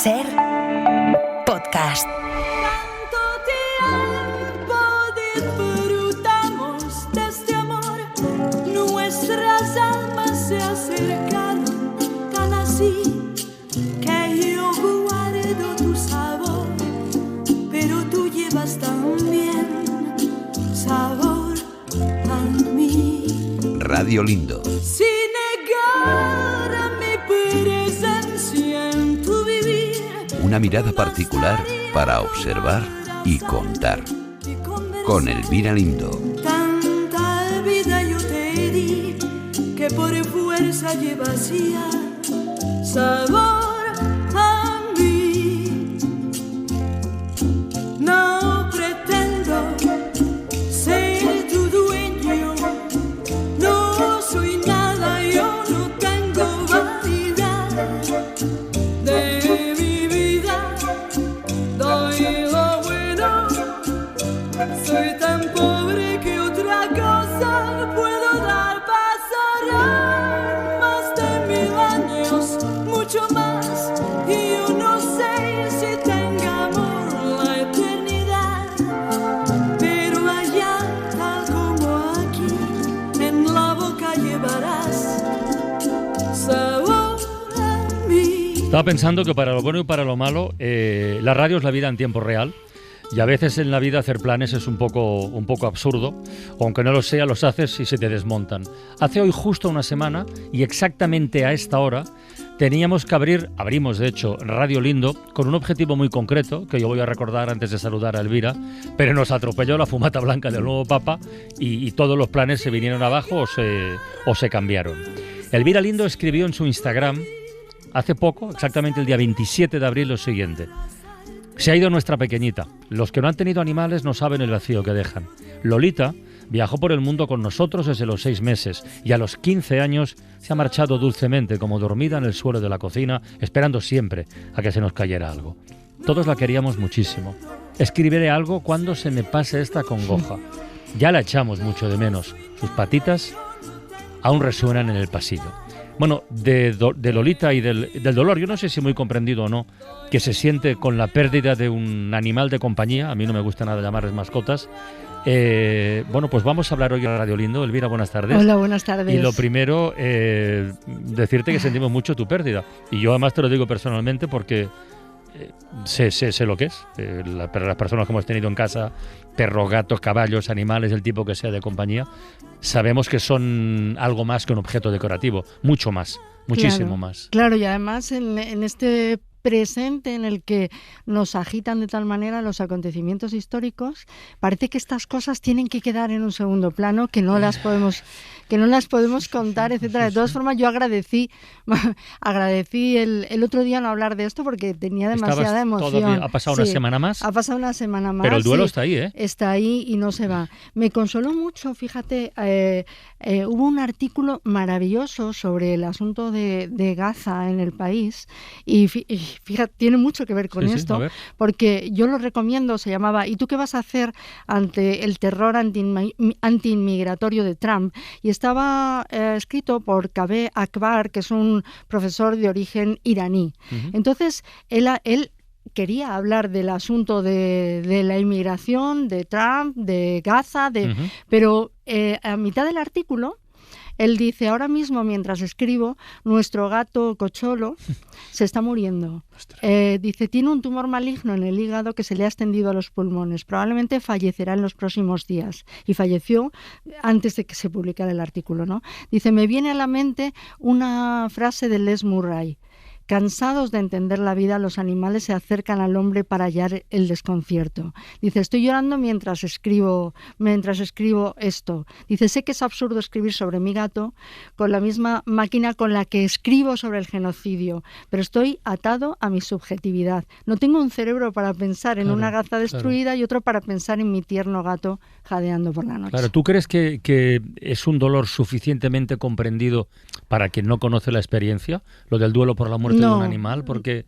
SER Podcast. Nuestras almas se acercaron tan así que yo guardo tu sabor, pero tú llevas también sabor a mí. Radio Lindo. Sin negar mi presencia en tu vivir. Una mirada particular para observar y contar. Con Elvira Lindo. Tanta vida yo te di que por fuerza llevas ya sabor a mí. No pretendo ser tu dueño, no soy nada, yo no tengo vanidad de mi vida, doy lo bueno, soy tan pobre que otra cosa puedo dar. Pasarán más de 1000 años, mucho más, y yo no sé si tenga amor la eternidad, pero allá, tal como aquí, en la boca llevarás sabor a mí. Estaba pensando que para lo bueno y para lo malo, la radio es la vida en tiempo real. Y a veces en la vida hacer planes es un poco absurdo, o aunque no lo sea, los haces y se te desmontan. Hace hoy justo una semana, y exactamente a esta hora, teníamos que abrimos de hecho Radio Lindo, con un objetivo muy concreto, que yo voy a recordar antes de saludar a Elvira, pero nos atropelló la fumata blanca del nuevo Papa, y todos los planes se vinieron abajo o se cambiaron. Elvira Lindo escribió en su Instagram, hace poco, exactamente el día 27 de abril, lo siguiente: se ha ido nuestra pequeñita. Los que no han tenido animales no saben el vacío que dejan. Lolita viajó por el mundo con nosotros desde los 6 meses y a los 15 años se ha marchado dulcemente, como dormida en el suelo de la cocina, esperando siempre a que se nos cayera algo. Todos la queríamos muchísimo. Escribiré algo cuando se me pase esta congoja. Ya la echamos mucho de menos. Sus patitas aún resuenan en el pasillo. Bueno, de Lolita y del dolor, yo no sé si muy comprendido o no, que se siente con la pérdida de un animal de compañía. A mí no me gusta nada llamarles mascotas. Bueno, pues vamos a hablar hoy en Radio Lindo. Elvira, buenas tardes. Hola, buenas tardes. Y lo primero, decirte que sentimos mucho tu pérdida. Y yo además te lo digo personalmente porque sé lo que es. Las personas que hemos tenido en casa, perros, gatos, caballos, animales, del tipo que sea de compañía, sabemos que son algo más que un objeto decorativo, mucho más, muchísimo más. Claro, y además en este presente en el que nos agitan de tal manera los acontecimientos históricos, parece que estas cosas tienen que quedar en un segundo plano, que no las podemos contar, etcétera. De todas formas, yo agradecí el otro día no hablar de esto porque tenía demasiada emoción. Todavía, ¿ha pasado una semana más? Ha pasado una semana más. Pero el duelo está ahí, ¿eh? Está ahí y no se va. Me consoló mucho, fíjate, hubo un artículo maravilloso sobre el asunto de Gaza en el país y fíjate, tiene mucho que ver con esto, porque yo lo recomiendo, se llamaba ¿Y tú qué vas a hacer ante el terror antiinmigratorio de Trump? Y estaba escrito por Kaveh Akbar, que es un profesor de origen iraní. Uh-huh. Entonces, él quería hablar del asunto de la inmigración, de Trump, de Gaza, uh-huh. Pero a mitad del artículo él dice: ahora mismo, mientras escribo, nuestro gato Cocholo se está muriendo. Dice, tiene un tumor maligno en el hígado que se le ha extendido a los pulmones. Probablemente fallecerá en los próximos días. Y falleció antes de que se publicara el artículo, ¿no? Dice, me viene a la mente una frase de Les Murray. Cansados de entender la vida, los animales se acercan al hombre para hallar el desconcierto. Dice, estoy llorando mientras escribo esto. Dice, sé que es absurdo escribir sobre mi gato con la misma máquina con la que escribo sobre el genocidio, pero estoy atado a mi subjetividad. No tengo un cerebro para pensar en una Gaza destruida y otro para pensar en mi tierno gato jadeando por la noche. Claro, ¿tú crees que es un dolor suficientemente comprendido para quien no conoce la experiencia, lo del duelo por la muerte de un animal? Porque,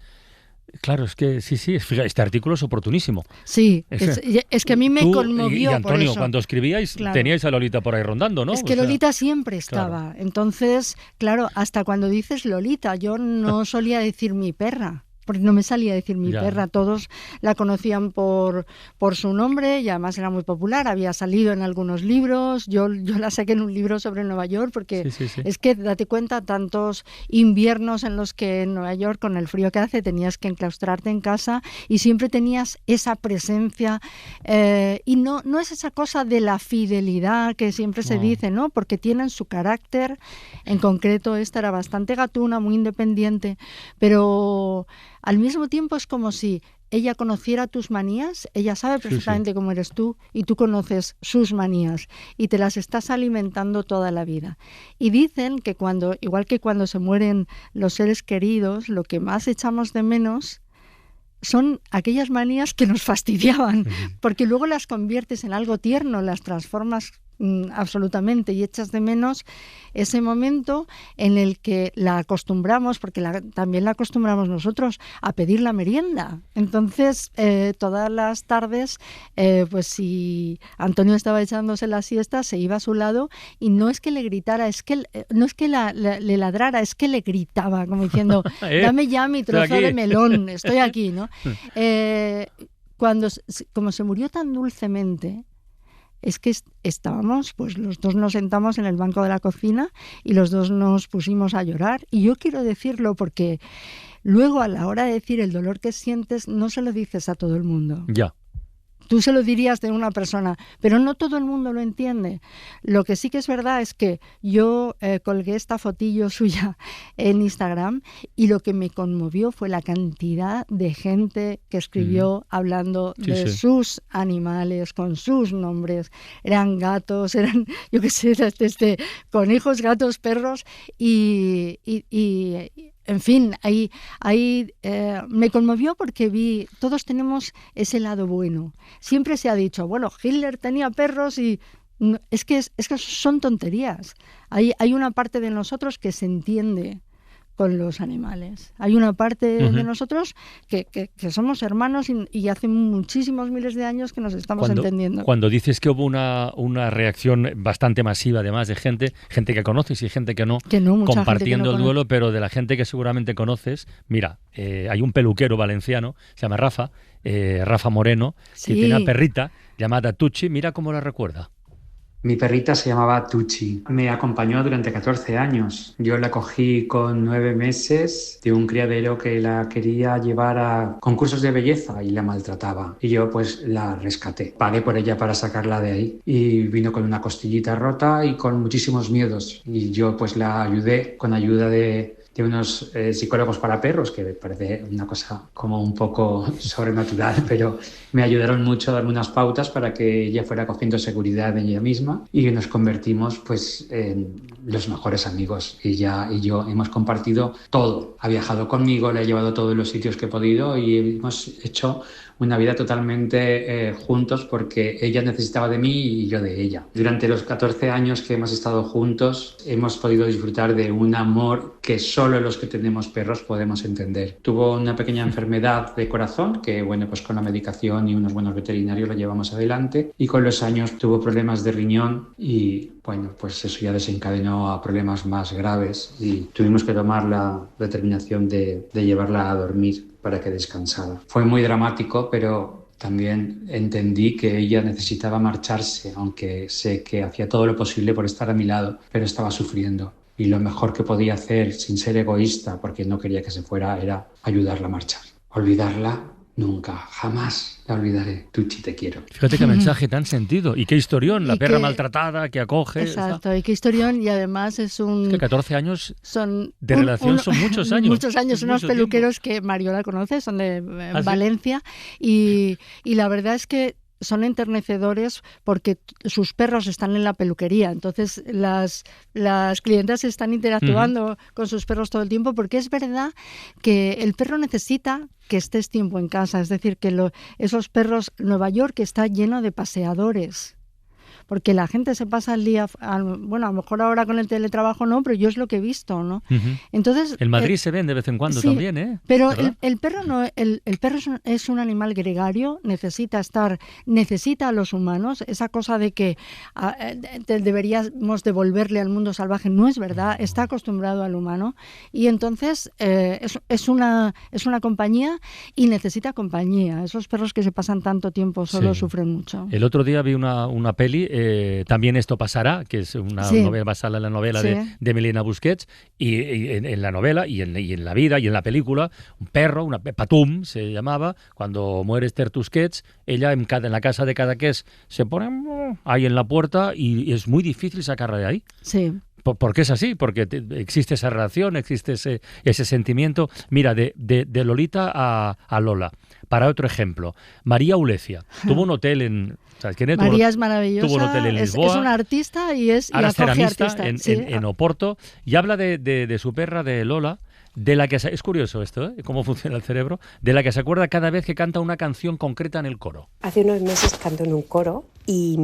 claro, es que sí, este artículo es oportunísimo. Sí, es que a mí me conmovió. Y Antonio, por eso. Cuando escribíais, teníais a Lolita por ahí rondando, ¿no? Es que Lolita siempre estaba. Claro. Entonces, claro, hasta cuando dices Lolita, yo no solía decir mi perra. porque no me salía a decir mi Ya. perra. Todos la conocían por su nombre y además era muy popular, había salido en algunos libros, yo la saqué en un libro sobre Nueva York porque Sí. es que date cuenta tantos inviernos en los que en Nueva York con el frío que hace tenías que enclaustrarte en casa y siempre tenías esa presencia y no es esa cosa de la fidelidad que siempre se No. dice, ¿no? Porque tienen su carácter, en concreto esta era bastante gatuna, muy independiente, pero al mismo tiempo es como si ella conociera tus manías, ella sabe perfectamente cómo eres tú y tú conoces sus manías y te las estás alimentando toda la vida. Y dicen que igual que cuando se mueren los seres queridos, lo que más echamos de menos son aquellas manías que nos fastidiaban, porque luego las conviertes en algo tierno, las transformas absolutamente y echas de menos ese momento en el que la acostumbramos, porque también la acostumbramos nosotros a pedir la merienda. Entonces, todas las tardes, pues si Antonio estaba echándose la siesta, se iba a su lado y no es que le gritara, no es que le ladrara, es que le gritaba, como diciendo, dame ya mi trozo de melón, estoy aquí, ¿no? Como se murió tan dulcemente, es que estábamos, pues los dos nos sentamos en el banco de la cocina y los dos nos pusimos a llorar. Y yo quiero decirlo porque luego a la hora de decir el dolor que sientes no se lo dices a todo el mundo. Ya. Tú se lo dirías de una persona, pero no todo el mundo lo entiende. Lo que sí que es verdad es que yo colgué esta fotillo suya en Instagram y lo que me conmovió fue la cantidad de gente que escribió hablando de sus animales, con sus nombres. Eran gatos, eran, yo qué sé, desde conejos, gatos, perros y en fin, ahí me conmovió porque todos tenemos ese lado bueno. Siempre se ha dicho, bueno, Hitler tenía perros y es que son tonterías. Hay una parte de nosotros que se entiende con los animales. Hay una parte de nosotros que somos hermanos y hace muchísimos miles de años que nos estamos entendiendo. Cuando dices que hubo una reacción bastante masiva, además de gente que conoces y gente que no compartiendo el duelo, pero de la gente que seguramente conoces, mira, hay un peluquero valenciano, se llama Rafa Moreno, que tiene una perrita llamada Tucci, mira cómo la recuerda. Mi perrita se llamaba Tucci. Me acompañó durante 14 años. Yo la cogí con 9 meses de un criadero que la quería llevar a concursos de belleza y la maltrataba. Y yo pues la rescaté. Pagué por ella para sacarla de ahí. Y vino con una costillita rota y con muchísimos miedos. Y yo pues la ayudé con ayuda de unos psicólogos para perros, que me parece una cosa como un poco sobrenatural, pero me ayudaron mucho a darme unas pautas para que ella fuera cogiendo seguridad en ella misma y nos convertimos pues en los mejores amigos. Ella y yo hemos compartido todo. Ha viajado conmigo, la he llevado a todos los sitios que he podido y hemos hecho una vida totalmente juntos porque ella necesitaba de mí y yo de ella. Durante los 14 años que hemos estado juntos hemos podido disfrutar de un amor que solo los que tenemos perros podemos entender. Tuvo una pequeña enfermedad de corazón que, bueno, pues con la medicación y unos buenos veterinarios lo llevamos adelante, y con los años tuvo problemas de riñón y, bueno, pues eso ya desencadenó a problemas más graves y tuvimos que tomar la determinación de llevarla a dormir para que descansara. Fue muy dramático, pero también entendí que ella necesitaba marcharse, aunque sé que hacía todo lo posible por estar a mi lado, pero estaba sufriendo. Y lo mejor que podía hacer, sin ser egoísta, porque no quería que se fuera, era ayudarla a marchar. Olvidarla nunca, jamás la olvidaré. Tucci, te quiero. Fíjate qué mensaje tan sentido. Y qué historión, la perra maltratada que acoge. Exacto, y qué historión, y además es un... Es que 14 años de relación son muchos años. Muchos años, unos peluqueros que Mariola conoce, son de Valencia, y la verdad es que son enternecedores porque sus perros están en la peluquería, entonces las clientas están interactuando con sus perros todo el tiempo, porque es verdad que el perro necesita que estés tiempo en casa, es decir, que esos perros, Nueva York está lleno de paseadores, porque la gente se pasa el día, bueno, a lo mejor ahora con el teletrabajo no, pero yo es lo que he visto, ¿no? Entonces, en Madrid se ven de vez en cuando sí, también, ¿eh? Pero el perro no, el perro es un animal gregario, necesita a los humanos. Esa cosa de que deberíamos devolverle al mundo salvaje no es verdad, está acostumbrado al humano y entonces es una compañía y necesita compañía. Esos perros que se pasan tanto tiempo solos sufren mucho. El otro día vi una peli, También esto pasará, que es una novela basada en la novela de Melina Busquets, y en la novela y en la vida y en la película, un perro, Patum se llamaba, cuando muere Esther Tusquets, ella en la casa de Cadaqués se pone ahí en la puerta y es muy difícil sacarla de ahí. Sí. ¿Por qué es así? Porque existe esa relación, existe ese sentimiento. Mira, de Lolita a Lola. Para otro ejemplo, María Ulecia tuvo un hotel en... ¿Sabes quién es? María es maravillosa, tuvo un hotel en Lisboa, es una artista y ahora es ceramista artistas. en Oporto, y habla de su perra, de Lola, de la que es curioso esto, cómo funciona el cerebro, de la que se acuerda cada vez que canta una canción concreta en el coro. Hace unos meses canto en un coro y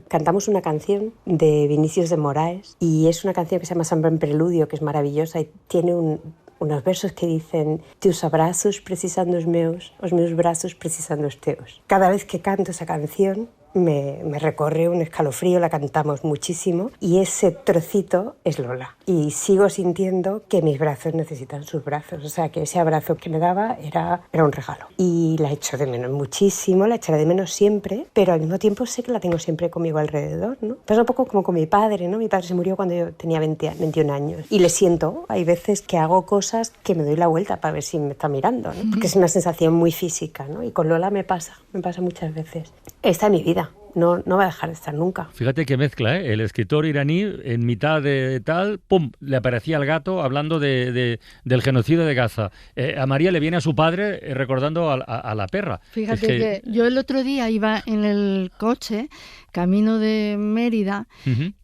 cantamos una canción de Vinícius de Moraes y es una canción que se llama Samba en Preludio, que es maravillosa y tiene unos versos que dicen: teus abrazos precisando os meus brazos precisando os teus. Cada vez que canto esa canción me recorre un escalofrío, la cantamos muchísimo y ese trocito es Lola. Y sigo sintiendo que mis brazos necesitan sus brazos, o sea que ese abrazo que me daba era un regalo. Y la echo de menos muchísimo, la echaré de menos siempre, pero al mismo tiempo sé que la tengo siempre conmigo alrededor, ¿no? Pasa un poco como con mi padre, ¿no? Mi padre se murió cuando yo tenía 21 años y le siento, hay veces que hago cosas que me doy la vuelta para ver si me está mirando, ¿no? Porque es una sensación muy física, ¿no? Y con Lola me pasa muchas veces. Esta es mi vida. No va a dejar de estar nunca. Fíjate qué mezcla, ¿eh? El escritor iraní, en mitad de tal, ¡pum!, le aparecía el gato hablando del genocidio de Gaza. A María le viene a su padre recordando a la perra. Fíjate que yo el otro día iba en el coche, camino de Mérida,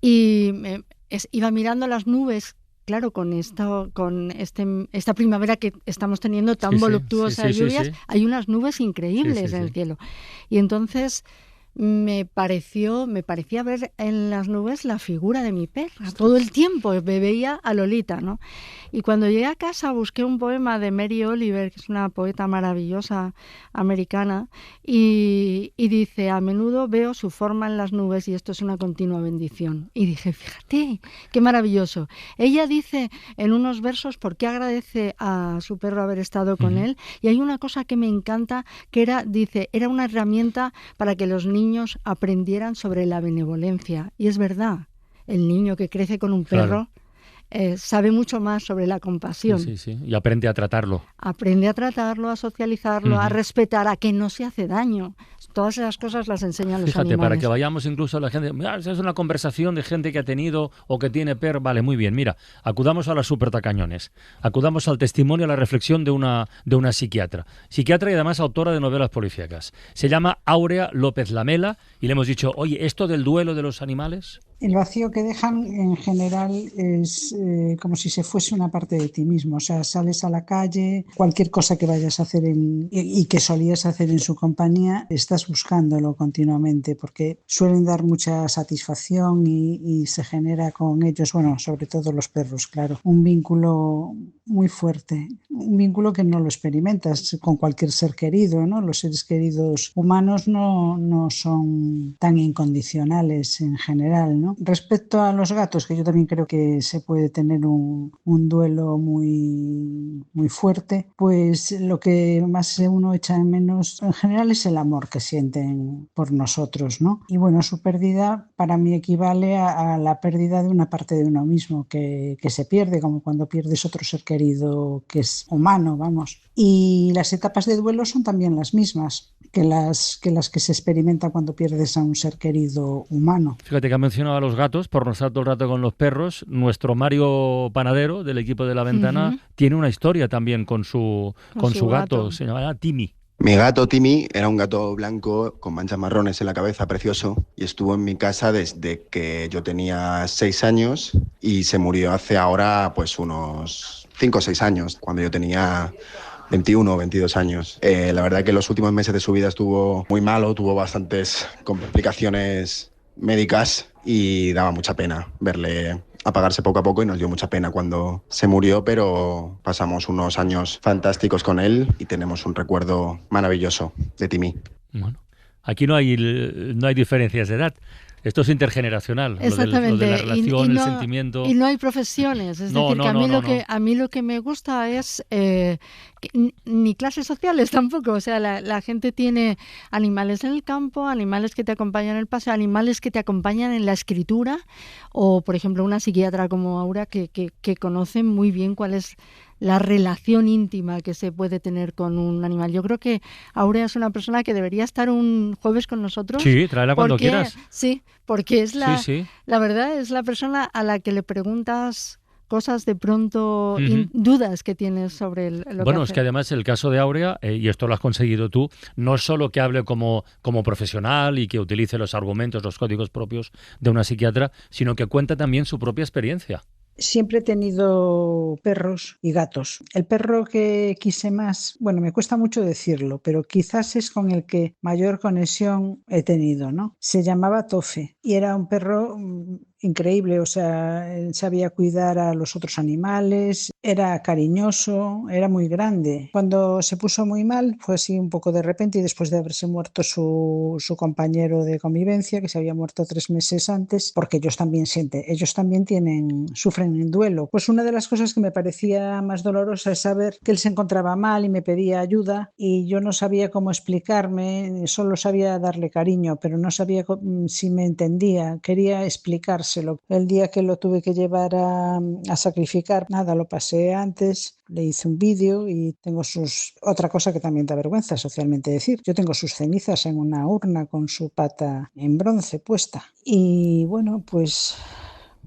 y iba mirando las nubes. Claro, con esta primavera que estamos teniendo tan voluptuosa de lluvias, hay unas nubes increíbles en el cielo. Y entonces me parecía ver en las nubes la figura de mi perra. Todo el tiempo me veía a Lolita, ¿no? Y cuando llegué a casa busqué un poema de Mary Oliver, que es una poeta maravillosa americana, y dice: a menudo veo su forma en las nubes y esto es una continua bendición. Y dije, fíjate, qué maravilloso. Ella dice en unos versos por qué agradece a su perro haber estado con él, y hay una cosa que me encanta, que era una herramienta para que los niños aprendieran sobre la benevolencia. Y es verdad, el niño que crece con un perro sabe mucho más sobre la compasión. Sí, y aprende a tratarlo. Aprende a tratarlo, a socializarlo, a respetar, a que no se hace daño. Todas esas cosas las enseñan los animales. Para que vayamos incluso a la gente, es una conversación de gente que ha tenido o que tiene perro, vale, muy bien, mira, acudamos a las supertacañones, acudamos al testimonio, a la reflexión de una psiquiatra y además autora de novelas policíacas. Se llama Áurea López Lamela y le hemos dicho, oye, ¿esto del duelo de los animales? El vacío que dejan en general es como si se fuese una parte de ti mismo. O sea, sales a la calle, cualquier cosa que vayas a hacer y que solías hacer en su compañía, estás buscándolo continuamente porque suelen dar mucha satisfacción y se genera con ellos, bueno, sobre todo los perros, claro, un vínculo muy fuerte, un vínculo que no lo experimentas con cualquier ser querido, ¿no? Los seres queridos humanos no son tan incondicionales en general, ¿no? Respecto a los gatos, que yo también creo que se puede tener un duelo muy, muy fuerte, pues lo que más uno echa de menos en general es el amor que sienten por nosotros, ¿no? Y bueno, su pérdida para mí equivale a la pérdida de una parte de uno mismo que se pierde, como cuando pierdes otro ser querido que es humano, vamos. Y las etapas de duelo son también las mismas que las que se experimentan cuando pierdes a un ser querido humano. Fíjate que ha mencionado a los gatos, por no estar todo el rato con los perros. Nuestro Mario Panadero, del equipo de La Ventana, tiene una historia también con su gato. Se llama Timmy. Mi gato Timmy era un gato blanco con manchas marrones en la cabeza, precioso, y estuvo en mi casa desde que yo tenía 6 años y se murió hace ahora pues unos 5 o 6 años, cuando yo tenía 21 o 22 años. La verdad que los últimos meses de su vida estuvo muy malo, tuvo bastantes complicaciones médicas y daba mucha pena verle apagarse poco a poco y nos dio mucha pena cuando se murió, pero pasamos unos años fantásticos con él y tenemos un recuerdo maravilloso de Timi. Bueno, aquí no hay diferencias de edad. Esto es intergeneracional, Exactamente. lo de la relación, no, el sentimiento. Y no hay profesiones. Es decir, que a mí lo que me gusta es ni clases sociales tampoco. O sea, la gente tiene animales en el campo, animales que te acompañan en el paseo, animales que te acompañan en la escritura, o, por ejemplo, una psiquiatra como Aura que conoce muy bien cuál es la relación íntima que se puede tener con un animal. Yo creo que Aurea es una persona que debería estar un jueves con nosotros. Sí, tráela cuando quieras. Sí, porque es la verdad, es la persona a la que le preguntas cosas de pronto, dudas que tienes sobre lo que hace. Bueno, es que además el caso de Aurea, y esto lo has conseguido tú, no es solo que hable como profesional y que utilice los argumentos, los códigos propios de una psiquiatra, sino que cuenta también su propia experiencia. Siempre he tenido perros y gatos. El perro que quise más, bueno, me cuesta mucho decirlo, pero quizás es con el que mayor conexión he tenido, ¿no? Se llamaba Tofe y era un perro increíble, o sea, él sabía cuidar a los otros animales, era cariñoso, era muy grande. Cuando se puso muy mal, fue así un poco de repente y después de haberse muerto su compañero de convivencia, que se había muerto 3 meses antes, porque ellos también sufren en duelo. Pues una de las cosas que me parecía más dolorosa es saber que él se encontraba mal y me pedía ayuda y yo no sabía cómo explicarme, solo sabía darle cariño, pero no sabía si me entendía, quería explicarse. El día que lo tuve que llevar a sacrificar, nada, lo pasé antes, le hice un vídeo y tengo otra cosa que también da vergüenza socialmente decir, yo tengo sus cenizas en una urna con su pata en bronce puesta. Y bueno, pues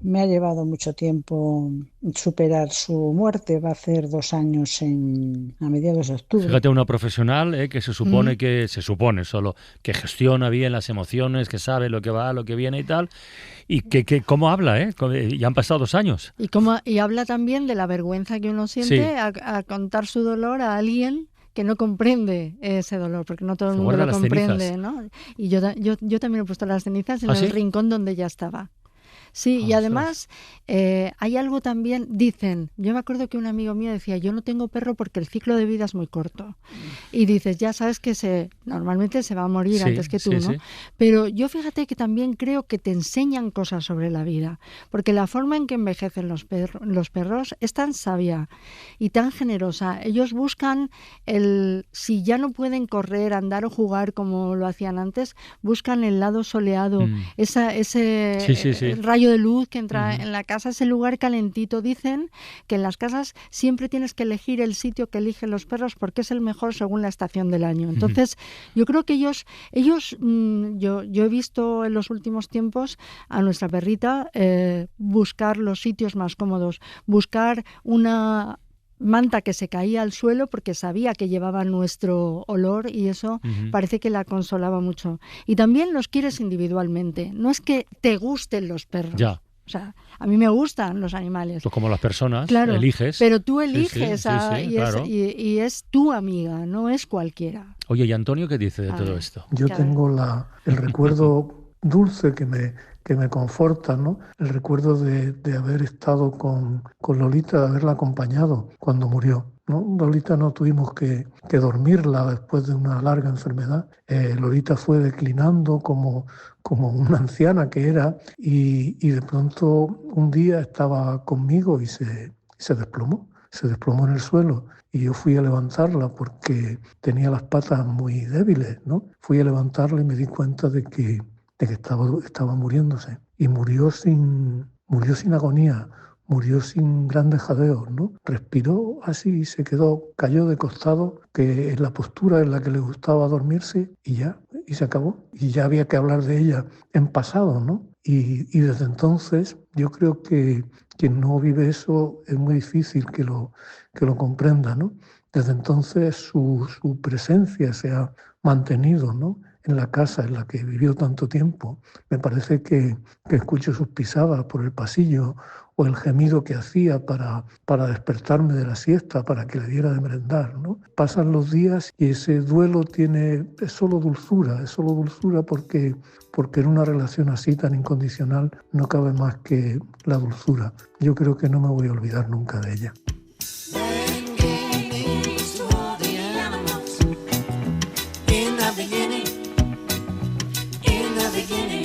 me ha llevado mucho tiempo superar su muerte. Va a hacer 2 años a mediados de octubre. Fíjate, una profesional que se supone que gestiona bien las emociones, que sabe lo que va, lo que viene y tal, y que cómo habla, ya han pasado 2 años. Y habla también de la vergüenza que uno siente a contar su dolor a alguien que no comprende ese dolor, porque no todo el mundo lo comprende, ¿no? Y yo también he puesto las cenizas en el rincón donde ella estaba. Sí, y además hay algo también, dicen, yo me acuerdo que un amigo mío decía, yo no tengo perro porque el ciclo de vida es muy corto. Y dices, ya sabes que normalmente se va a morir antes que tú, ¿no? Sí. Pero yo fíjate que también creo que te enseñan cosas sobre la vida, porque la forma en que envejecen los perros es tan sabia y tan generosa. Ellos buscan si ya no pueden correr, andar o jugar como lo hacían antes, buscan el lado soleado, ese rayo de luz que entra en la casa, ese lugar calentito. Dicen que en las casas siempre tienes que elegir el sitio que eligen los perros porque es el mejor según la estación del año. Entonces, yo creo que ellos yo he visto en los últimos tiempos a nuestra perrita buscar los sitios más cómodos, buscar una manta que se caía al suelo porque sabía que llevaba nuestro olor y eso parece que la consolaba mucho. Y también los quieres individualmente. No es que te gusten los perros. Ya. O sea, a mí me gustan los animales. Pues como las personas, claro, eliges. Pero tú eliges claro. y es tu amiga, no es cualquiera. Oye, ¿y Antonio qué dice de todo esto? Yo tengo el recuerdo dulce que me conforta, ¿no? El recuerdo de haber estado con Lolita, de haberla acompañado cuando murió, ¿no? Lolita no tuvimos que dormirla después de una larga enfermedad. Lolita fue declinando como una anciana que era y de pronto un día estaba conmigo y se desplomó. Se desplomó en el suelo y yo fui a levantarla porque tenía las patas muy débiles, ¿no? Fui a levantarla y me di cuenta de que estaba muriéndose y murió sin agonía, murió sin grandes jadeos, ¿no? Respiró así y cayó de costado, que es la postura en la que le gustaba dormirse y se acabó. Y ya había que hablar de ella en pasado, ¿no? Y desde entonces yo creo que quien no vive eso es muy difícil que lo comprenda, ¿no? Desde entonces su presencia se ha mantenido, ¿no? En la casa en la que vivió tanto tiempo. Me parece que escucho sus pisadas por el pasillo o el gemido que hacía para despertarme de la siesta, para que le diera de merendar, ¿no? ¿no? Pasan los días y ese duelo es solo dulzura porque en una relación así tan incondicional no cabe más que la dulzura. Yo creo que no me voy a olvidar nunca de ella.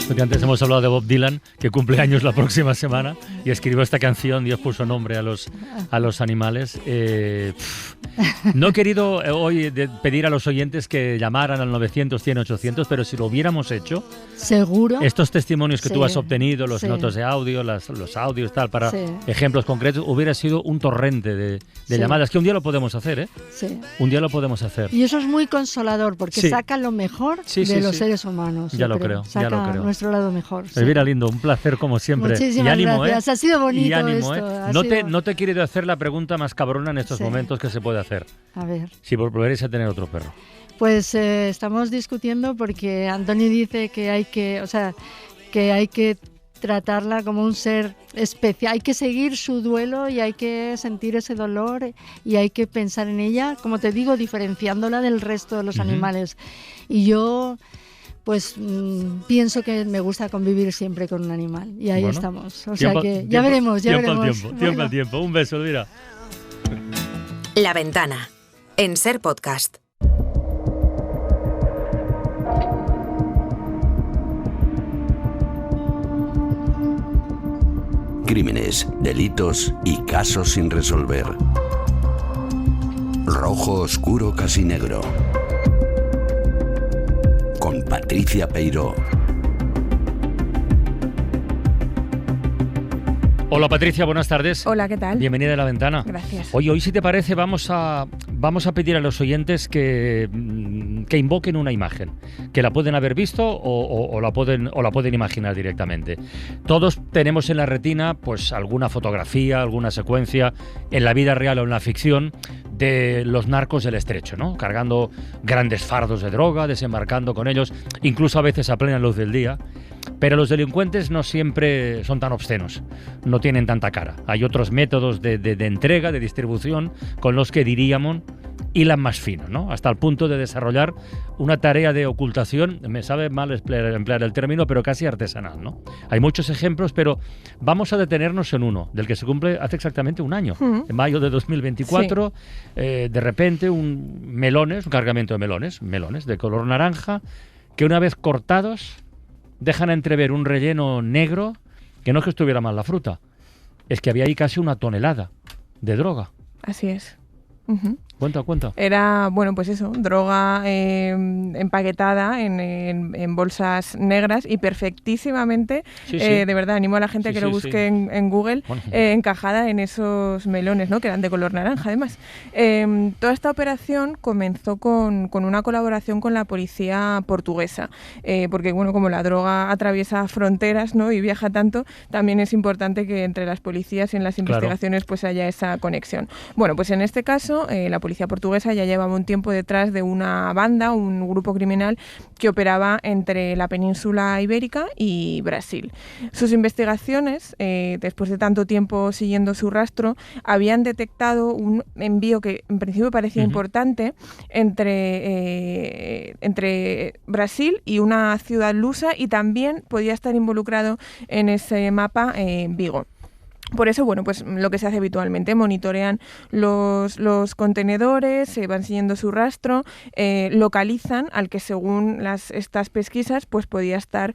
Porque antes hemos hablado de Bob Dylan, que cumple años la próxima semana y escribió esta canción, Dios puso nombre a los animales. No he querido hoy pedir a los oyentes que llamaran al 900, 100, 800, pero si lo hubiéramos hecho, seguro. Estos testimonios que tú has obtenido, los notas de audio, los audios tal, para ejemplos concretos, hubiera sido un torrente de llamadas, que un día lo podemos hacer, ¿eh? Sí. Un día lo podemos hacer. Y eso es muy consolador, porque saca lo mejor de los seres humanos. Ya lo creo. Nuestro lado mejor. Elvira Lindo, un placer como siempre. Muchísimas y ánimo, gracias. Ha sido bonito. Y ánimo, esto. No te he querido hacer la pregunta más cabrona en estos momentos que se puede hacer. A ver. Si volveréis a tener otro perro. Pues estamos discutiendo porque Antoni dice que hay que tratarla como un ser especial. Hay que seguir su duelo y hay que sentir ese dolor y hay que pensar en ella, como te digo, diferenciándola del resto de los animales. Y yo... pues pienso que me gusta convivir siempre con un animal. Y ahí estamos. O sea que ya veremos. Tiempo al tiempo. Un beso, Elvira. La Ventana, en Ser Podcast. Crímenes, delitos y casos sin resolver. Rojo oscuro casi negro. Con Patricia Peiró. Hola Patricia, buenas tardes. Hola, ¿qué tal? Bienvenida a La Ventana. Gracias. Oye, hoy si te parece vamos a pedir a los oyentes que invoquen una imagen, que la pueden haber visto o la pueden imaginar directamente. Todos tenemos en la retina pues alguna fotografía, alguna secuencia en la vida real o en la ficción de los narcos del Estrecho, ¿no? Cargando grandes fardos de droga, desembarcando con ellos, incluso a veces a plena luz del día. Pero los delincuentes no siempre son tan obscenos, no tienen tanta cara. Hay otros métodos de entrega, de distribución, con los que diríamos hilan más fino, ¿no? Hasta el punto de desarrollar una tarea de ocultación, me sabe mal emplear el término, pero casi artesanal, ¿no? Hay muchos ejemplos, pero vamos a detenernos en uno, del que se cumple hace exactamente un año, en mayo de 2024, de repente un cargamento de melones de color naranja, que una vez cortados dejan entrever un relleno negro, que no es que estuviera mal la fruta, es que había ahí casi 1 tonelada de droga. Así es. Cuenta. Era, pues eso, droga empaquetada en bolsas negras y perfectísimamente, de verdad, animo a la gente a que lo busque en Google, encajada en esos melones, ¿no? Que eran de color naranja, además. Toda esta operación comenzó con una colaboración con la policía portuguesa, porque, como la droga atraviesa fronteras, ¿no? Y viaja tanto, también es importante que entre las policías y en las investigaciones pues haya esa conexión. Bueno, pues en este caso, la policía portuguesa ya llevaba un tiempo detrás de una banda, un grupo criminal que operaba entre la península ibérica y Brasil. Sus investigaciones, después de tanto tiempo siguiendo su rastro, habían detectado un envío que en principio parecía importante entre Brasil y una ciudad lusa, y también podía estar involucrado en ese mapa Vigo. Por eso, pues lo que se hace habitualmente, monitorean los contenedores, van siguiendo su rastro, localizan al que según estas pesquisas pues podía estar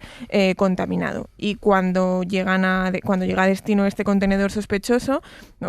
contaminado. Y cuando llega a destino este contenedor sospechoso,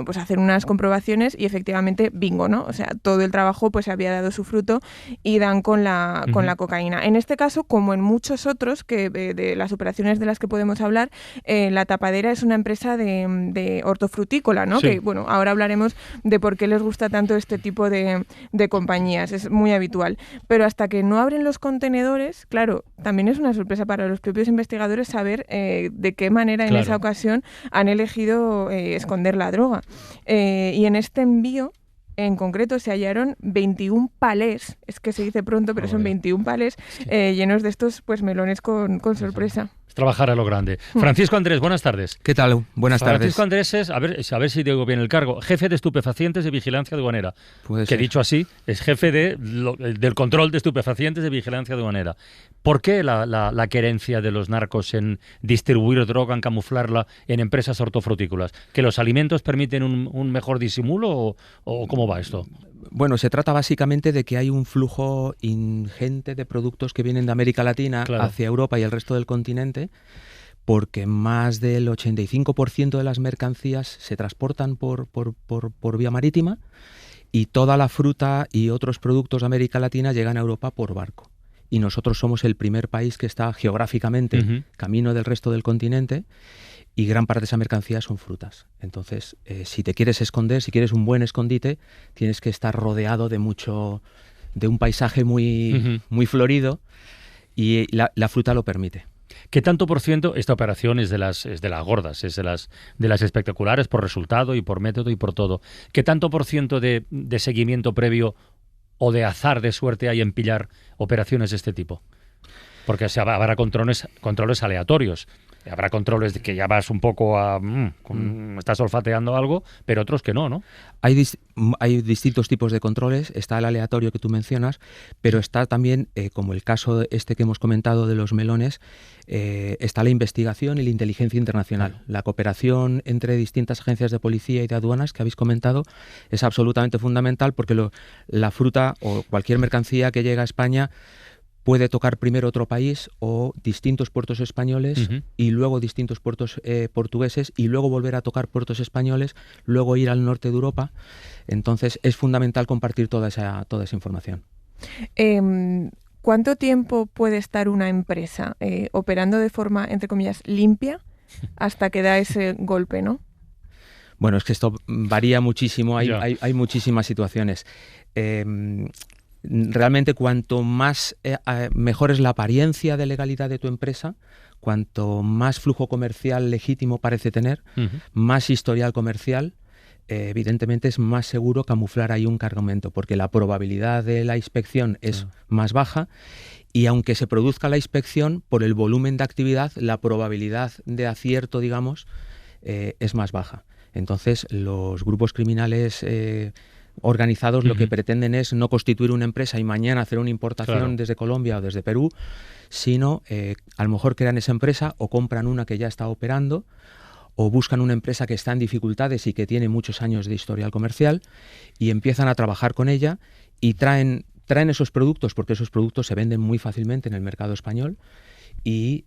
pues hacen unas comprobaciones y efectivamente bingo, ¿no? O sea, todo el trabajo pues había dado su fruto y dan con la cocaína. En este caso, como en muchos otros de las operaciones de las que podemos hablar, la tapadera es una empresa de hortofrutícola, ¿no? Que ahora hablaremos de por qué les gusta tanto este tipo de compañías, es muy habitual. Pero hasta que no abren los contenedores, claro, también es una sorpresa para los propios investigadores saber de qué manera en esa ocasión han elegido esconder la droga. Y en este envío en concreto se hallaron 21 palés, es que se dice pronto, pero son 21 palés llenos de estos pues melones con sorpresa. Es trabajar a lo grande. Francisco Andrés, buenas tardes. ¿Qué tal? Buenas tardes. Francisco Andrés es, a ver si digo bien el cargo, jefe de estupefacientes de vigilancia aduanera. Puede que ser. Dicho así, es jefe del control de estupefacientes de vigilancia aduanera. ¿Por qué la querencia de los narcos en distribuir droga, en camuflarla en empresas hortofrutícolas? ¿Que los alimentos permiten un mejor disimulo o cómo va esto? Bueno, se trata básicamente de que hay un flujo ingente de productos que vienen de América Latina hacia Europa y el resto del continente, porque más del 85% de las mercancías se transportan por vía marítima y toda la fruta y otros productos de América Latina llegan a Europa por barco. Y nosotros somos el primer país que está geográficamente camino del resto del continente, y gran parte de esa mercancía son frutas. Entonces, si te quieres esconder, si quieres un buen escondite, tienes que estar rodeado de un paisaje muy florido, y la fruta lo permite. ¿Qué tanto por ciento, esta operación es de las gordas, es de las espectaculares por resultado y por método y por todo? ¿Qué tanto por ciento de seguimiento previo o de azar, de suerte hay en pillar operaciones de este tipo? Porque habrá controles aleatorios. Habrá controles de que ya vas un poco estás olfateando algo, pero otros que no. Hay distintos tipos de controles. Está el aleatorio que tú mencionas, pero está también, como el caso este que hemos comentado de los melones, está la investigación y la inteligencia internacional. La cooperación entre distintas agencias de policía y de aduanas que habéis comentado es absolutamente fundamental, porque la fruta o cualquier mercancía que llega a España puede tocar primero otro país o distintos puertos españoles y luego distintos puertos portugueses, y luego volver a tocar puertos españoles, luego ir al norte de Europa. Entonces es fundamental compartir toda esa información. ¿Cuánto tiempo puede estar una empresa operando de forma, entre comillas, limpia hasta que da ese golpe, no? Bueno, es que esto varía muchísimo, hay muchísimas situaciones. Realmente, cuanto más mejor es la apariencia de legalidad de tu empresa, cuanto más flujo comercial legítimo parece tener, más historial comercial, evidentemente es más seguro camuflar ahí un cargamento, porque la probabilidad de la inspección es más baja, y aunque se produzca la inspección, por el volumen de actividad, la probabilidad de acierto, digamos, es más baja. Entonces, los grupos criminales organizados lo que pretenden es no constituir una empresa y mañana hacer una importación desde Colombia o desde Perú, sino a lo mejor crean esa empresa o compran una que ya está operando, o buscan una empresa que está en dificultades y que tiene muchos años de historial comercial, y empiezan a trabajar con ella y traen esos productos, porque esos productos se venden muy fácilmente en el mercado español, y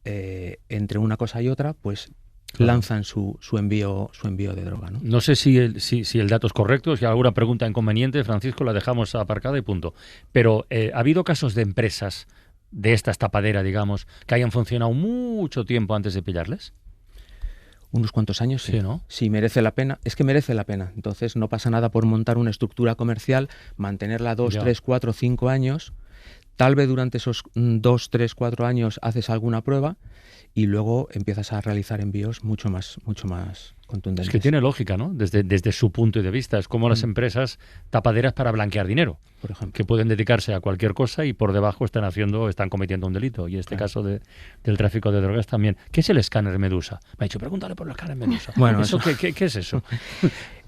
entre una cosa y otra, pues lanzan su envío de droga, ¿no? No sé si el dato es correcto, si hay alguna pregunta inconveniente, Francisco, la dejamos aparcada y punto. Pero ¿ha habido casos de empresas de esta tapadera, digamos, que hayan funcionado mucho tiempo antes de pillarles? Unos cuantos años, sí. ¿No? Sí, merece la pena. Es que merece la pena. Entonces no pasa nada por montar una estructura comercial, mantenerla 2, 3, 4, 5 años. Tal vez durante esos 2, 3, 4 años haces alguna prueba y luego empiezas a realizar envíos mucho más contundentes. Es que tiene lógica, ¿no? Desde su punto de vista. Es como las empresas tapaderas para blanquear dinero, por ejemplo, que pueden dedicarse a cualquier cosa y por debajo están cometiendo un delito. Y en este caso del tráfico de drogas también. ¿Qué es el escáner Medusa? Me ha dicho, pregúntale por el escáner Medusa. Bueno, ¿Qué es eso?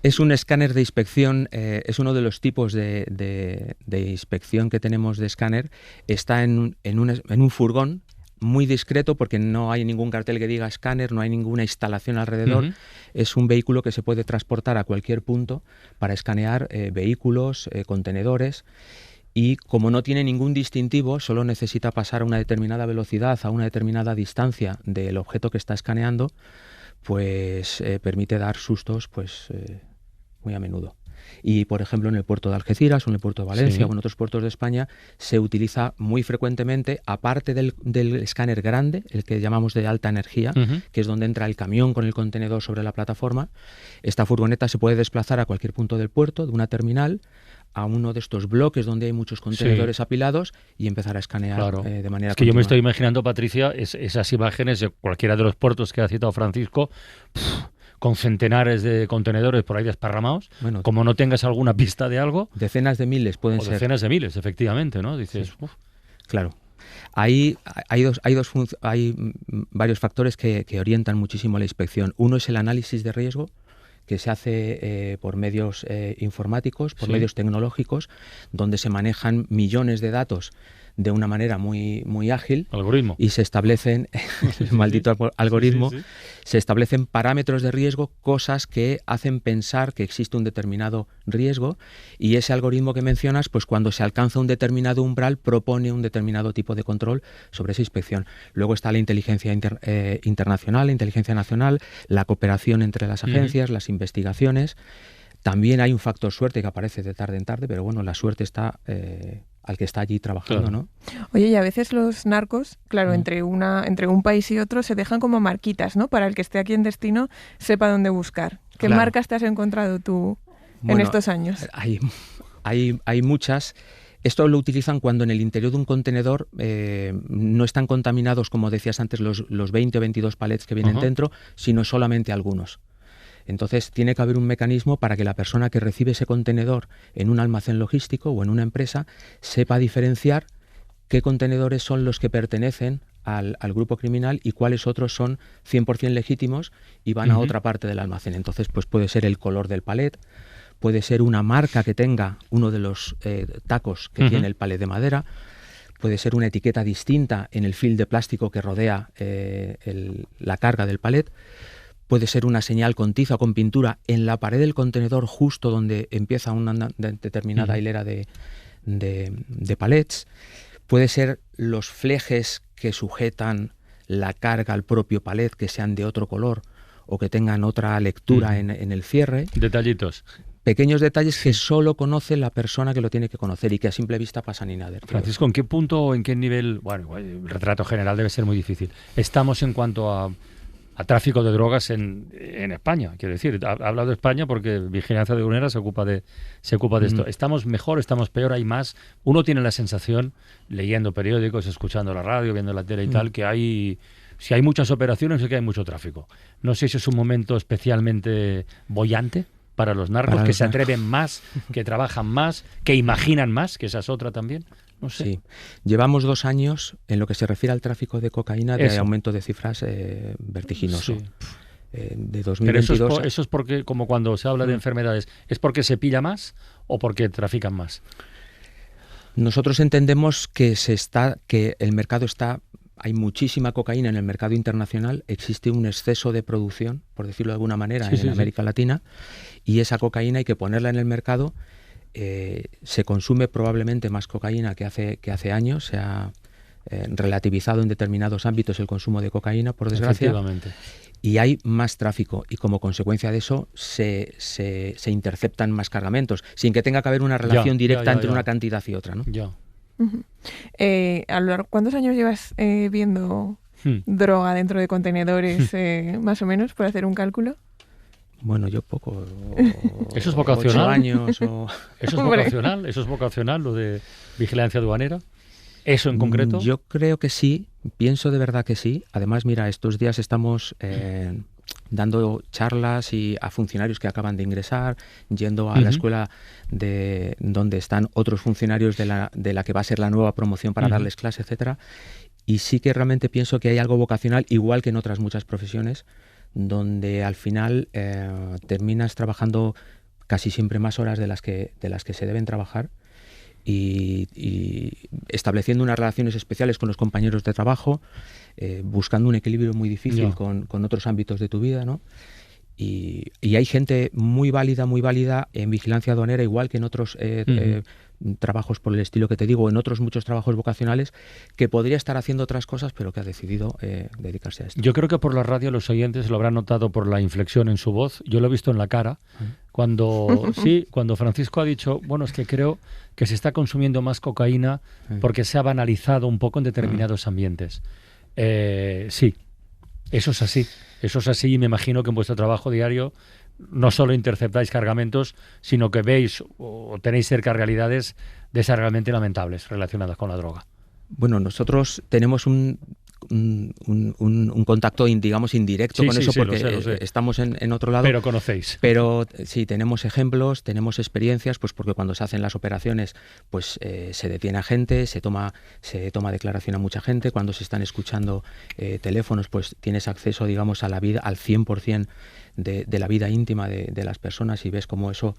Es un escáner de inspección, es uno de los tipos de inspección que tenemos de escáner. Está en un furgón muy discreto, porque no hay ningún cartel que diga escáner, no hay ninguna instalación alrededor. Es un vehículo que se puede transportar a cualquier punto para escanear vehículos, contenedores, y como no tiene ningún distintivo, solo necesita pasar a una determinada velocidad, a una determinada distancia del objeto que está escaneando, pues permite dar sustos muy a menudo. Y, por ejemplo, en el puerto de Algeciras o en el puerto de Valencia o en otros puertos de España se utiliza muy frecuentemente, aparte del escáner grande, el que llamamos de alta energía, que es donde entra el camión con el contenedor sobre la plataforma. Esta furgoneta se puede desplazar a cualquier punto del puerto, de una terminal, a uno de estos bloques donde hay muchos contenedores apilados, y empezar a escanear de manera Es que yo me estoy imaginando, Patricia, esas imágenes de cualquiera de los puertos que ha citado Francisco, con centenares de contenedores por ahí desparramados, como no tengas alguna pista de algo. Decenas de miles pueden ser. Decenas de miles, efectivamente, ¿no? Dices, Claro. Hay varios factores que orientan muchísimo la inspección. Uno es el análisis de riesgo, que se hace por medios informáticos, por medios tecnológicos, donde se manejan millones de datos de una manera muy ágil. Algoritmo. Y se establecen, el maldito algoritmo, se establecen parámetros de riesgo, cosas que hacen pensar que existe un determinado riesgo, y ese algoritmo que mencionas, pues cuando se alcanza un determinado umbral, propone un determinado tipo de control sobre esa inspección. Luego está la inteligencia internacional, la inteligencia nacional, la cooperación entre las agencias, las investigaciones. También hay un factor suerte que aparece de tarde en tarde, pero bueno, la suerte está al que está allí trabajando, ¿no? Oye, y a veces los narcos, claro, entre un país y otro se dejan como marquitas, ¿no? Para el que esté aquí en destino sepa dónde buscar. ¿Qué marcas te has encontrado tú en estos años? Hay muchas. Esto lo utilizan cuando en el interior de un contenedor no están contaminados, como decías antes, los 20 o 22 palets que vienen dentro, sino solamente algunos. Entonces tiene que haber un mecanismo para que la persona que recibe ese contenedor en un almacén logístico o en una empresa sepa diferenciar qué contenedores son los que pertenecen al grupo criminal y cuáles otros son 100% legítimos y van a otra parte del almacén. Entonces pues puede ser el color del palet, puede ser una marca que tenga uno de los tacos que tiene el palet de madera, puede ser una etiqueta distinta en el film de plástico que rodea la carga del palet. Puede ser una señal con tiza o con pintura en la pared del contenedor justo donde empieza una determinada hilera de palets. Puede ser los flejes que sujetan la carga al propio palet, que sean de otro color o que tengan otra lectura en el cierre. Detallitos. Pequeños detalles que solo conoce la persona que lo tiene que conocer y que a simple vista pasan inadvertidos. Francisco, ¿en qué punto o en qué nivel? Bueno, el retrato general debe ser muy difícil. Estamos en cuanto a tráfico de drogas en España, quiero decir. Ha hablado de España porque Vigilancia Aduanera se ocupa de esto. ¿Estamos mejor, estamos peor, hay más? Uno tiene la sensación, leyendo periódicos, escuchando la radio, viendo la tele y tal, que si hay muchas operaciones es que hay mucho tráfico. No sé si es un momento especialmente boyante para los narcos, que se atreven más, que trabajan más, que imaginan más, que esa es otra también. No sé. Sí, llevamos 2 años en lo que se refiere al tráfico de cocaína de aumento de cifras vertiginoso. Sí. De 2022. Pero eso es porque, como cuando se habla de enfermedades, ¿es porque se pilla más o porque trafican más? Nosotros entendemos que el mercado hay muchísima cocaína en el mercado internacional, existe un exceso de producción, por decirlo de alguna manera, en América Latina, y esa cocaína hay que ponerla en el mercado. Se consume probablemente más cocaína que hace años, se ha relativizado en determinados ámbitos el consumo de cocaína, por desgracia, y hay más tráfico, y como consecuencia de eso se interceptan más cargamentos, sin que tenga que haber una relación directa entre una cantidad y otra, ¿no? ¿Cuántos años llevas viendo droga dentro de contenedores, más o menos, por hacer un cálculo? Bueno, yo poco. ¿Eso es vocacional? 8 años o... ¿Eso es vocacional, lo de vigilancia aduanera? ¿Eso en concreto? Yo creo que sí, pienso de verdad que sí. Además, mira, estos días estamos dando charlas a funcionarios que acaban de ingresar, yendo a la escuela donde están otros funcionarios de la que va a ser la nueva promoción para darles clase, etcétera. Y sí que realmente pienso que hay algo vocacional, igual que en otras muchas profesiones, donde al final terminas trabajando casi siempre más horas de las que se deben trabajar y estableciendo unas relaciones especiales con los compañeros de trabajo, buscando un equilibrio muy difícil con otros ámbitos de tu vida, ¿no? Y hay gente muy válida en vigilancia aduanera, igual que en otros trabajos por el estilo que te digo, en otros muchos trabajos vocacionales, que podría estar haciendo otras cosas, pero que ha decidido dedicarse a esto. Yo creo que por la radio los oyentes lo habrán notado por la inflexión en su voz. Yo lo he visto en la cara. Cuando Francisco ha dicho, bueno, es que creo que se está consumiendo más cocaína porque se ha banalizado un poco en determinados ambientes. Sí, eso es así. Eso es así, y me imagino que en vuestro trabajo diario no solo interceptáis cargamentos, sino que veis o tenéis cerca realidades desagradablemente lamentables relacionadas con la droga. Bueno, nosotros tenemos un contacto, digamos, indirecto con eso, porque lo sé. Estamos en otro lado. Pero conocéis. Pero sí, tenemos ejemplos, tenemos experiencias, pues porque cuando se hacen las operaciones, pues se detiene a gente, se toma declaración a mucha gente. Cuando se están escuchando teléfonos, pues tienes acceso, digamos, a la vida, al 100% de la vida íntima de las personas, y ves cómo eso,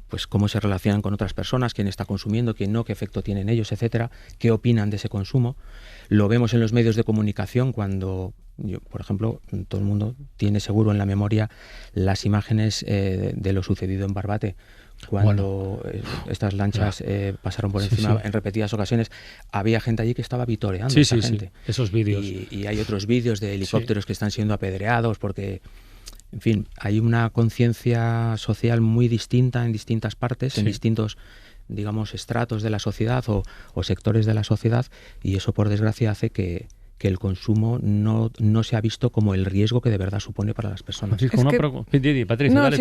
pues cómo se relacionan con otras personas, quién está consumiendo, quién no, qué efecto tienen ellos, etcétera, qué opinan de ese consumo. Lo vemos en los medios de comunicación cuando, por ejemplo, todo el mundo tiene seguro en la memoria las imágenes de lo sucedido en Barbate, cuando estas lanchas pasaron por encima en repetidas ocasiones. Había gente allí que estaba vitoreando a esa gente. Esos vídeos. Y hay otros vídeos de helicópteros que están siendo apedreados porque... En fin, hay una conciencia social muy distinta en distintas partes, en distintos, digamos, estratos de la sociedad o sectores de la sociedad, y eso, por desgracia, hace que el consumo no se ha visto como el riesgo que de verdad supone para las personas. Patricia,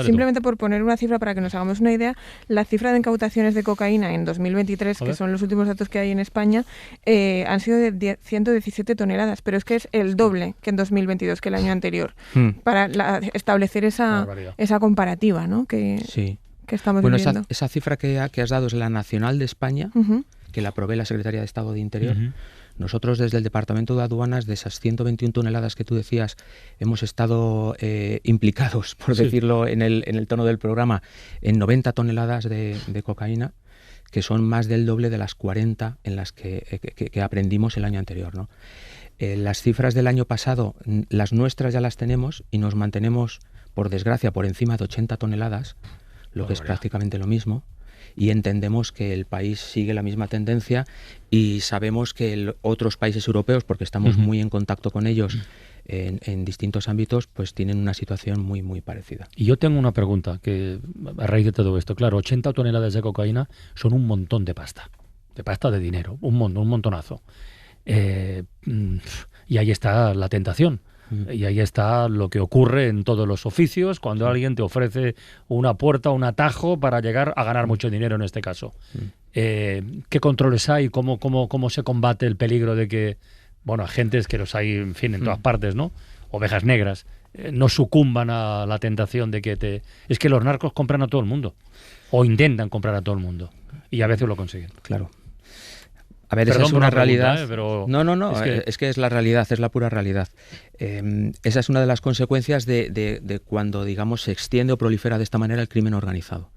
simplemente por poner una cifra para que nos hagamos una idea, la cifra de incautaciones de cocaína en 2023, que son los últimos datos que hay en España, han sido de 117 toneladas, pero es que es el doble que en 2022, que el año anterior, para establecer esa comparativa, ¿no? que estamos viviendo. Esa cifra que has dado es la nacional de España, que la provee la Secretaría de Estado de Interior. Nosotros, desde el Departamento de Aduanas, de esas 121 toneladas que tú decías, hemos estado implicados, por decirlo en el tono del programa, en 90 toneladas de cocaína, que son más del doble de las 40 en las que aprendimos el año anterior, ¿no? Las cifras del año pasado, las nuestras ya las tenemos y nos mantenemos, por desgracia, por encima de 80 toneladas, lo que es prácticamente lo mismo. Y entendemos que el país sigue la misma tendencia, y sabemos que otros países europeos, porque estamos muy en contacto con ellos en distintos ámbitos, pues tienen una situación muy, muy parecida. Y yo tengo una pregunta, que a raíz de todo esto, claro, 80 toneladas de cocaína son un montón de pasta de dinero, un montonazo. Y ahí está la tentación. Y ahí está lo que ocurre en todos los oficios cuando alguien te ofrece una puerta, un atajo para llegar a ganar mucho dinero en este caso. ¿Qué controles hay? ¿Cómo se combate el peligro de que, agentes que los hay, en fin, en todas partes, ¿no? Ovejas negras, no sucumban a la tentación de que Es que los narcos compran a todo el mundo, o intentan comprar a todo el mundo, y a veces lo consiguen. Claro. A ver, esa es una realidad. Pero no, es que es la realidad, es la pura realidad. Esa es una de las consecuencias de cuando, digamos, se extiende o prolifera de esta manera el crimen organizado.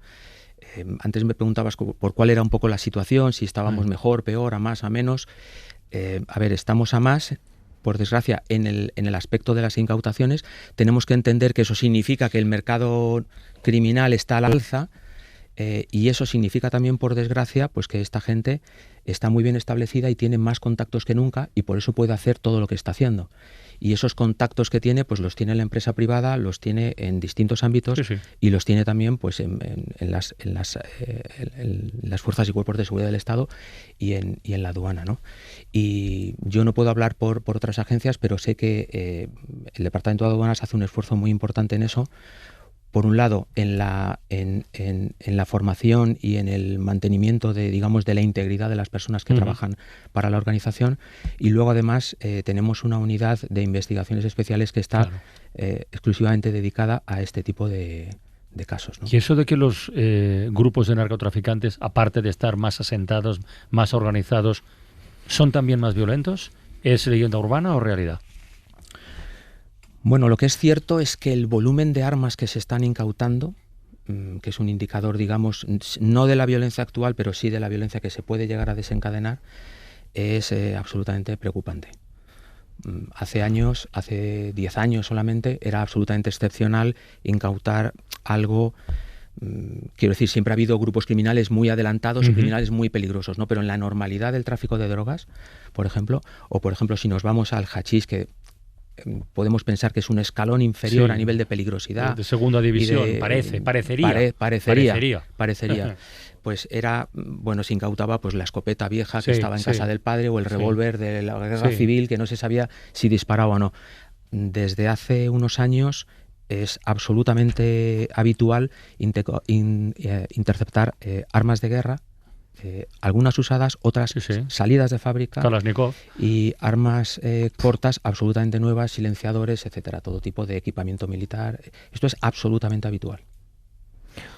Antes me preguntabas por cuál era un poco la situación, si estábamos mejor, peor, a más, a menos. A ver, estamos a más. Por desgracia, en el aspecto de las incautaciones, tenemos que entender que eso significa que el mercado criminal está al alza. Y eso significa también, por desgracia, pues que esta gente está muy bien establecida y tiene más contactos que nunca, y por eso puede hacer todo lo que está haciendo. Y esos contactos que tiene, pues los tiene en la empresa privada, los tiene en distintos ámbitos, y los tiene también pues en las fuerzas y cuerpos de seguridad del Estado y en la aduana, ¿no? Y yo no puedo hablar por otras agencias, pero sé que el Departamento de Aduanas hace un esfuerzo muy importante en eso. Por un lado, en la formación y en el mantenimiento de la integridad de las personas que trabajan para la organización, y luego además tenemos una unidad de investigaciones especiales que está exclusivamente dedicada a este tipo de casos, ¿no? Y eso de que los grupos de narcotraficantes, aparte de estar más asentados, más organizados, son también más violentos, ¿es leyenda urbana o realidad? Bueno, lo que es cierto es que el volumen de armas que se están incautando, que es un indicador, digamos, no de la violencia actual, pero sí de la violencia que se puede llegar a desencadenar, es absolutamente preocupante. Hace 10 años solamente, era absolutamente excepcional incautar algo. Quiero decir, siempre ha habido grupos criminales muy adelantados y criminales muy peligrosos, ¿no? Pero en la normalidad del tráfico de drogas, por ejemplo, si nos vamos al hachís, que podemos pensar que es un escalón inferior a nivel de peligrosidad. De segunda división, parecería. Pues era, se incautaba pues la escopeta vieja que estaba en casa del padre, o el revólver de la guerra civil, que no se sabía si disparaba o no. Desde hace unos años es absolutamente habitual interceptar armas de guerra, algunas usadas, otras salidas de fábrica. Kalashnikov. Y armas cortas absolutamente nuevas, silenciadores, etcétera, todo tipo de equipamiento militar. Esto es absolutamente habitual.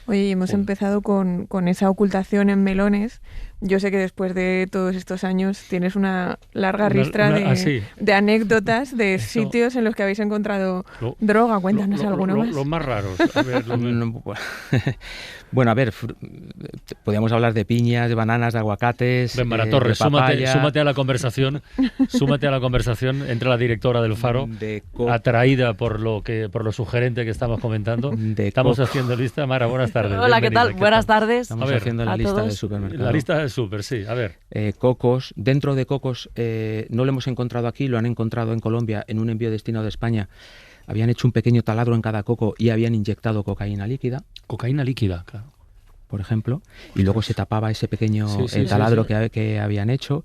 Oye, hemos empezado con esa ocultación en melones. Yo sé que después de todos estos años tienes una larga ristra de anécdotas, de sitios en los que habéis encontrado droga. Cuéntanos alguno más. Los más raros. A ver, bueno, a ver, podríamos hablar de piñas, de bananas, de aguacates, Ven, Mara Torres, de papaya. súmate a la conversación. Súmate a la conversación entre la directora del Faro, atraída por lo sugerente que estamos comentando. Estamos haciendo lista. Mara, buenas tardes. Hola, ¿qué tal? Buenas tardes. Estamos haciendo la lista del supermercado. La lista del súper, sí. A ver. Cocos. Dentro de cocos, no lo hemos encontrado aquí, lo han encontrado en Colombia en un envío destinado de España. Habían hecho un pequeño taladro en cada coco y habían inyectado cocaína líquida. Cocaína líquida, claro. Por ejemplo, y luego se tapaba ese pequeño taladro que habían hecho.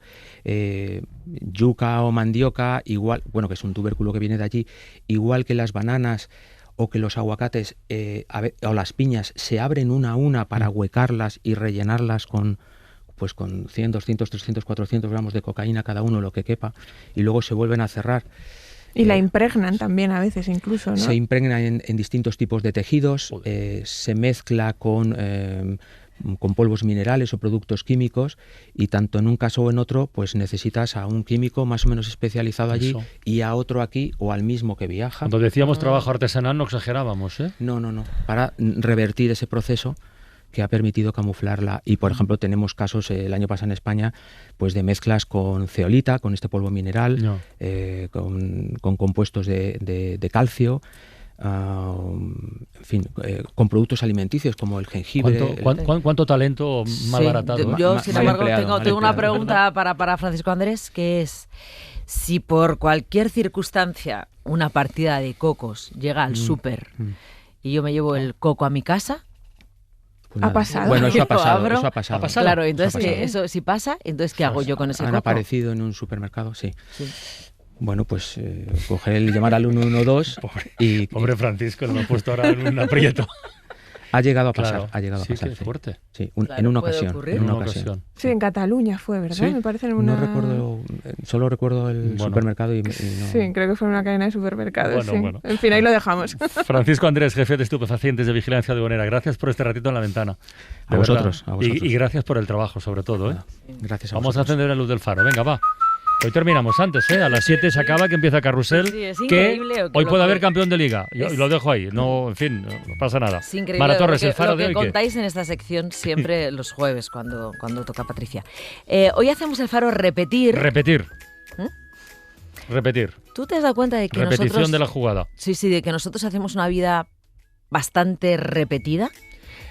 Yuca o mandioca, igual, bueno, que es un tubérculo que viene de allí, igual que las bananas o que los aguacates o las piñas se abren una a una para huecarlas y rellenarlas con 100, 200, 300, 400 gramos de cocaína cada uno, lo que quepa, y luego se vuelven a cerrar. Y la impregnan también a veces incluso, ¿no? Se impregna en distintos tipos de tejidos, se mezcla con polvos minerales o productos químicos, y tanto en un caso o en otro pues necesitas a un químico más o menos especializado allí y a otro aquí o al mismo que viaja. Cuando decíamos trabajo artesanal no exagerábamos, ¿eh? No, para revertir ese proceso que ha permitido camuflarla. Y por ejemplo tenemos casos el año pasado en España pues de mezclas con zeolita, con este polvo mineral, con compuestos de calcio, en fin, con productos alimenticios como el jengibre. ¿Cuánto talento malbaratado? Yo, sin embargo, tengo una pregunta para Francisco Andrés, que es: si por cualquier circunstancia una partida de cocos llega al súper y yo me llevo el coco a mi casa, ¿ha pasado? Bueno, eso ha pasado. Claro, entonces eso sí pasa, entonces ¿qué hago yo con ese coco? Han aparecido en un supermercado, sí. Bueno, pues coger y llamar al 112 y... Pobre Francisco, lo he puesto ahora en un aprieto. Ha llegado a pasar, Sí, es fuerte. Sí, en una ocasión. Sí, en Cataluña fue, ¿verdad? Sí. Me parece en una... No recuerdo, solo recuerdo el supermercado y no... Sí, creo que fue una cadena de supermercados. Bueno. En fin, ahí lo dejamos. Francisco Andrés, jefe de estupefacientes de Vigilancia Aduanera, gracias por este ratito en la ventana. A vosotros. Y gracias por el trabajo, sobre todo. Gracias a vosotros. Vamos a encender la luz del Faro, venga, va. Hoy terminamos antes, a las 7 se acaba, que empieza Carrusel, es que hoy puede haber campeón de Liga. Y lo dejo ahí, no, en fin, no pasa nada. Es increíble. Mara Torres, el Faro de hoy. Lo que contáis en esta sección siempre los jueves cuando toca Patricia. Hoy hacemos el Faro repetir. Repetir. ¿Tú te has dado cuenta de que repetición de la jugada? Sí, de que nosotros hacemos una vida bastante repetida?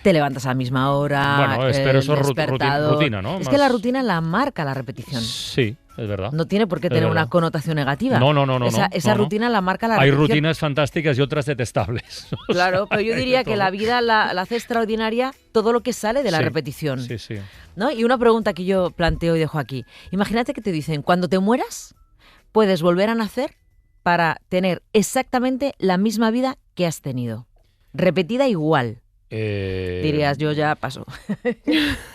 Te levantas a la misma hora, pero eso es rutina, ¿no? Es que la rutina la marca la repetición. Sí, es verdad. No tiene por qué tener una connotación negativa. No. Esa rutina la marca la repetición. Hay rutinas fantásticas y otras detestables. Claro, pero yo diría que la vida la hace extraordinaria todo lo que sale de la repetición. Sí. ¿No? Y una pregunta que yo planteo y dejo aquí. Imagínate que te dicen, cuando te mueras, puedes volver a nacer para tener exactamente la misma vida que has tenido. Repetida igual. Dirías, yo ya paso.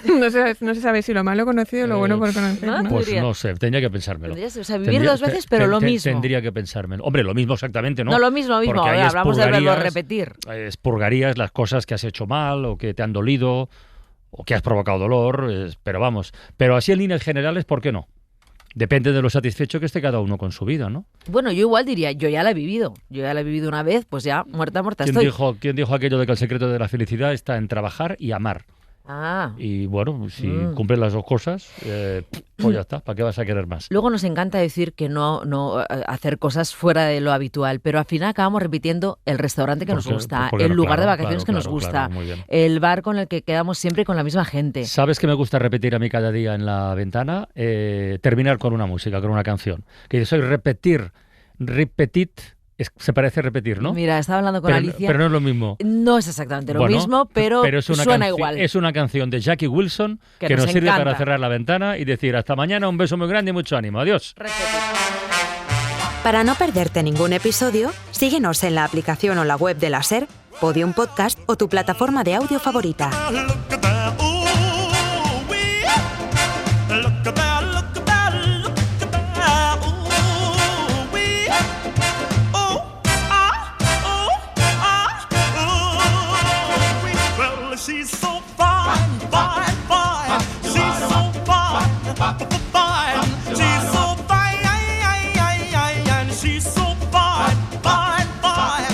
No se sabe si lo malo conocido o lo bueno por conocer. ¿No? Pues no sé, tendría que pensármelo. Vivir dos veces, pero lo mismo. Tendría que pensármelo. Hombre, lo mismo exactamente, ¿no? No, lo mismo. Hablamos del verbo repetir. Expurgarías las cosas que has hecho mal o que te han dolido o que has provocado dolor, pero vamos. Pero así en líneas generales, ¿por qué no? Depende de lo satisfecho que esté cada uno con su vida, ¿no? Bueno, yo igual diría, yo ya la he vivido. Una vez, pues ya muerta estoy. ¿Quién dijo aquello de que el secreto de la felicidad está en trabajar y amar? Y bueno, si cumples las dos cosas, pues ya está, ¿para qué vas a querer más? Luego nos encanta decir que no hacer cosas fuera de lo habitual, pero al final acabamos repitiendo el restaurante que nos gusta, el lugar de vacaciones que nos gusta, el bar con el que quedamos siempre con la misma gente. ¿Sabes qué me gusta repetir a mí cada día en la ventana? Terminar con una música, con una canción. Que soy repetir. Se parece repetir, ¿no? Mira, estaba hablando con Alicia. Pero no es lo mismo. No es exactamente lo mismo, pero suena igual. Es una canción de Jackie Wilson que nos sirve para cerrar la ventana y decir hasta mañana, un beso muy grande y mucho ánimo. Adiós. Para no perderte ningún episodio, síguenos en la aplicación o la web de la SER, Podium Podcast o tu plataforma de audio favorita. fine. She's so fine. She's so fine, fine, fine.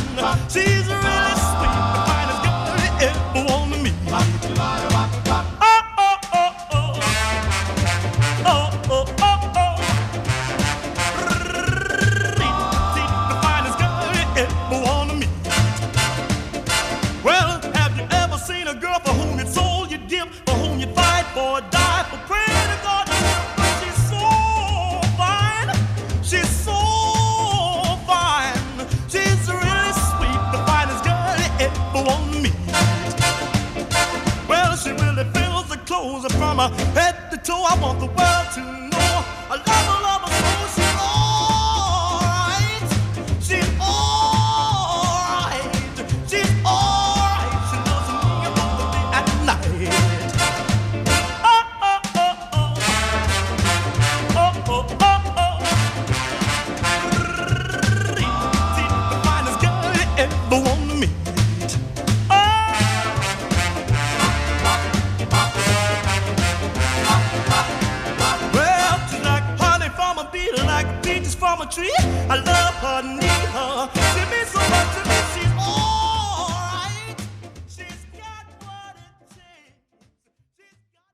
She's really sweet, the finest girl you ever want to meet. Oh, oh, oh, oh. Oh, oh, oh, oh. The finest girl you ever want to meet. Well, have you ever seen a girl for whom you'd sold your dip, for whom you'd fight for, die for, pray to God? She's so fine. She's so fine. She's really sweet, the finest girl you ever want to meet. Well, she really fills the clothes from her head to toe. I want the world to know I love her so. She's alright. She's alright. She's alright. She loves me both the day and night. Oh, oh, oh, oh. Oh, oh, oh, oh. The finest girl you ever want to meet. Well, she's like honey from a bee, like peaches from a tree. I love her, need her.